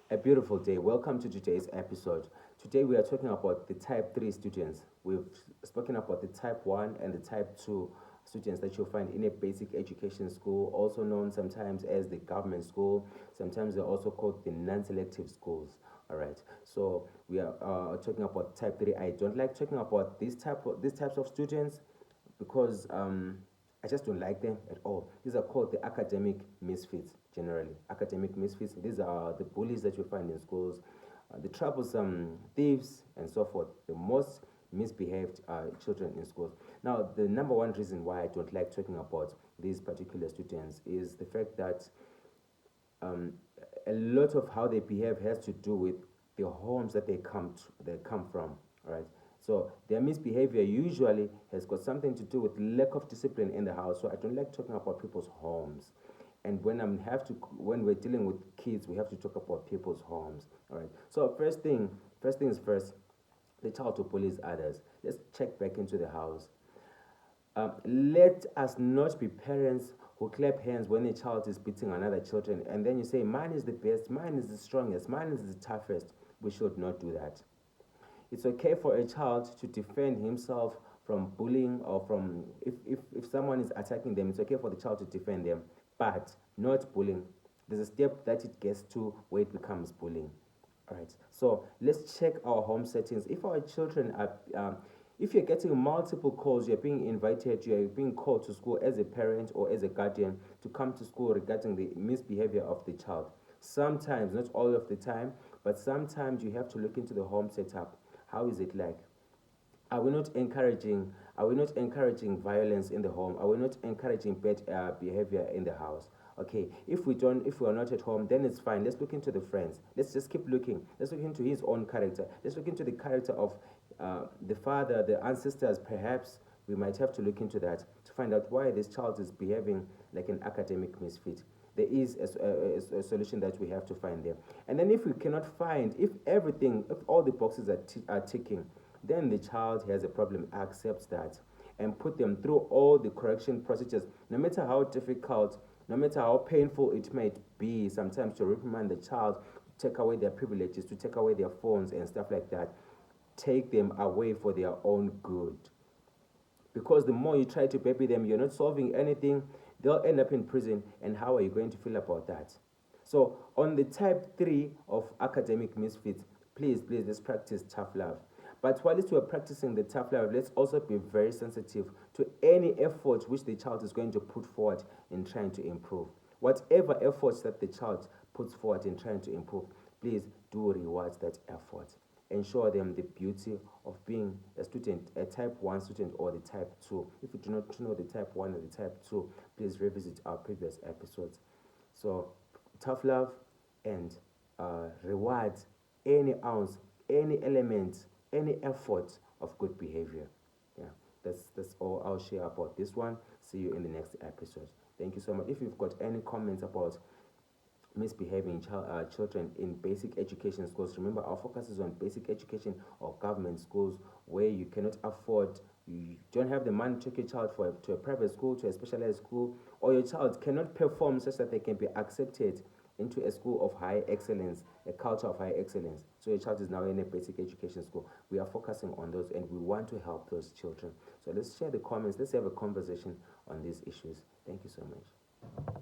A beautiful day. Welcome to today's episode. Today we are talking about the type 3 students. We've spoken about the type 1 and the type 2 students that you'll find in a basic education school, also known sometimes as the government school. Sometimes they're also called the non-selective schools. All right. So we are talking about type 3. I don't like talking about these types of students because I just don't like them at all. These are called the academic misfits, generally. Academic misfits, these are the bullies that you find in schools, the troublesome thieves, and so forth, the most misbehaved children in schools. Now, the number one reason why I don't like talking about these particular students is the fact that um, a lot of how they behave has to do with the homes that they come from. All right. So their misbehavior usually has got something to do with lack of discipline in the house. So I don't like talking about people's homes. And when we're dealing with kids, we have to talk about people's homes. All right. So first things first, the child who bullies others. Let's check back into the house. Let us not be parents who clap hands when a child is beating another children and then you say, mine is the best, mine is the strongest, mine is the toughest. We should not do that. It's okay for a child to defend himself from bullying or from, if someone is attacking them, it's okay for the child to defend them, but not bullying. There's a step that it gets to where it becomes bullying. All right. So let's check our home settings. If our children are, if you're getting multiple calls, you're being invited, you're being called to school as a parent or as a guardian to come to school regarding the misbehavior of the child. Sometimes, not all of the time, but sometimes you have to look into the home setup. How is it like? Are we not encouraging violence in the home? Are we not encouraging bad behavior in the house? Okay, if we are not at home, then it's fine. Let's look into the friends. Let's just keep looking. Let's look into his own character. Let's look into the character of the father, the ancestors. Perhaps we might have to look into that to find out why this child is behaving like an academic misfit. There is a solution that we have to find there. And then if we cannot find, if all the boxes are ticking, then the child has a problem, accepts that, and put them through all the correction procedures, no matter how difficult, no matter how painful it might be, sometimes to reprimand the child, to take away their privileges, to take away their phones and stuff like that. Take them away for their own good. Because the more you try to baby them, you're not solving anything. They'll end up in prison, and how are you going to feel about that? So, on the type 3 of academic misfits, please, let's practice tough love. But while we're practicing the tough love, let's also be very sensitive to any effort which the child is going to put forward in trying to improve. Whatever efforts that the child puts forward in trying to improve, please do reward that effort. Ensure them the beauty of being a student, a type 1 student or the type 2. If you do not know the type 1 or the type 2, please revisit our previous episodes. So, tough love and reward any ounce, any element, any effort of good behavior. Yeah, that's all I'll share about this one. See you in the next episode. Thank you so much. If you've got any comments about misbehaving children in basic education schools, remember our focus is on basic education or government schools where you cannot afford, you don't have the money to take your child to a private school, to a specialized school, or your child cannot perform such that they can be accepted into a school of high excellence, a culture of high excellence. So your child is now in a basic education school. We are focusing on those and we want to help those children. So let's share the comments. Let's have a conversation on these issues. Thank you so much.